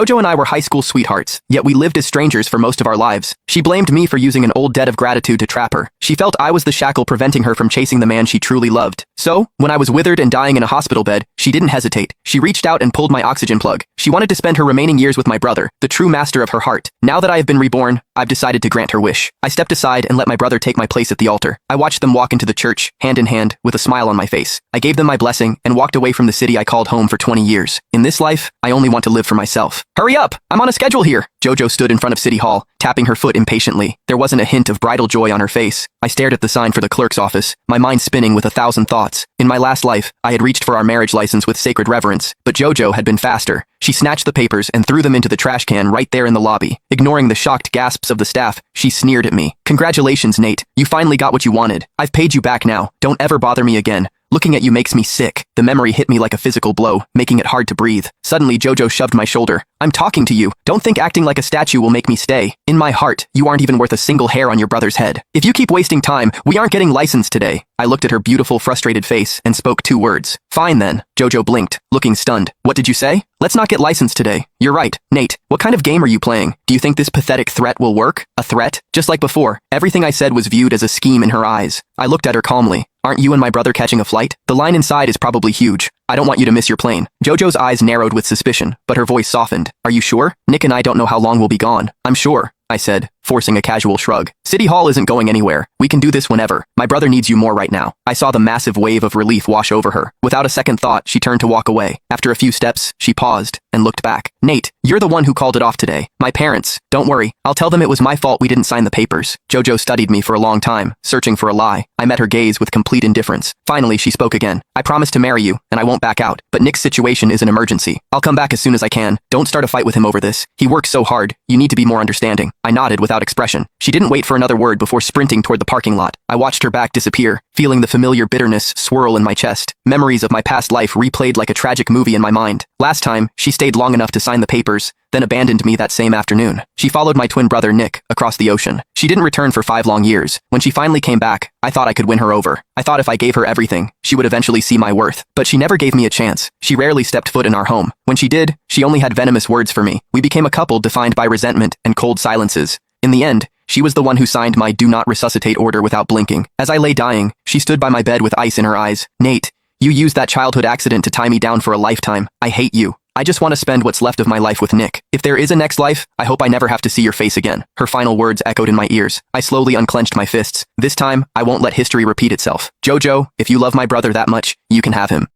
JoJo and I were high school sweethearts, yet we lived as strangers for most of our lives. She blamed me for using an old debt of gratitude to trap her. She felt I was the shackle preventing her from chasing the man she truly loved. So, when I was withered and dying in a hospital bed, she didn't hesitate. She reached out and pulled my oxygen plug. She wanted to spend her remaining years with my brother, the true master of her heart. Now that I have been reborn, I've decided to grant her wish. I stepped aside and let my brother take my place at the altar. I watched them walk into the church, hand in hand, with a smile on my face. I gave them my blessing and walked away from the city I called home for 20 years. In this life, I only want to live for myself. Hurry up! I'm on a schedule here! JoJo stood in front of City Hall, tapping her foot impatiently. There wasn't a hint of bridal joy on her face. I stared at the sign for the clerk's office, my mind spinning with 1,000 thoughts. In my last life, I had reached for our marriage license with sacred reverence, but JoJo had been faster. She snatched the papers and threw them into the trash can right there in the lobby. Ignoring the shocked gasps of the staff, she sneered at me. Congratulations, Nate. You finally got what you wanted. I've paid you back now. Don't ever bother me again. Looking at you makes me sick. The memory hit me like a physical blow, making it hard to breathe. Suddenly, JoJo shoved my shoulder. I'm talking to you. Don't think acting like a statue will make me stay. In my heart, you aren't even worth a single hair on your brother's head. If you keep wasting time, we aren't getting licensed today. I looked at her beautiful, frustrated face and spoke 2 words. Fine then. JoJo blinked, looking stunned. What did you say? Let's not get licensed today. You're right. Nate, what kind of game are you playing? Do you think this pathetic threat will work? A threat? Just like before, everything I said was viewed as a scheme in her eyes. I looked at her calmly. Aren't you and my brother catching a flight? The line inside is probably huge. I don't want you to miss your plane. JoJo's eyes narrowed with suspicion, but her voice softened. Are you sure? Nick and I don't know how long we'll be gone. I'm sure, I said, forcing a casual shrug. City Hall isn't going anywhere. We can do this whenever. My brother needs you more right now. I saw the massive wave of relief wash over her. Without a second thought, she turned to walk away. After a few steps, she paused and looked back. Nate, you're the one who called it off today. My parents. Don't worry. I'll tell them it was my fault we didn't sign the papers. JoJo studied me for a long time, searching for a lie. I met her gaze with complete indifference. Finally, she spoke again. I promise to marry you, and I won't back out. But Nick's situation is an emergency. I'll come back as soon as I can. Don't start a fight with him over this. He works so hard. You need to be more understanding. I nodded without expression. She didn't wait for another word before sprinting toward the parking lot. I watched her back disappear, feeling the familiar bitterness swirl in my chest. Memories of my past life replayed like a tragic movie in my mind. Last time, she stayed long enough to sign the papers, then abandoned me that same afternoon. She followed my twin brother Nick across the ocean. She didn't return for 5 long years. When she finally came back, I thought I could win her over. I thought if I gave her everything, she would eventually see my worth. But she never gave me a chance. She rarely stepped foot in our home. When she did, she only had venomous words for me. We became a couple defined by resentment and cold silences. In the end, she was the one who signed my do not resuscitate order without blinking. As I lay dying, she stood by my bed with ice in her eyes. Nate, you used that childhood accident to tie me down for a lifetime. I hate you. I just want to spend what's left of my life with Nick. If there is a next life, I hope I never have to see your face again. Her final words echoed in my ears. I slowly unclenched my fists. This time, I won't let history repeat itself. JoJo, if you love my brother that much, you can have him.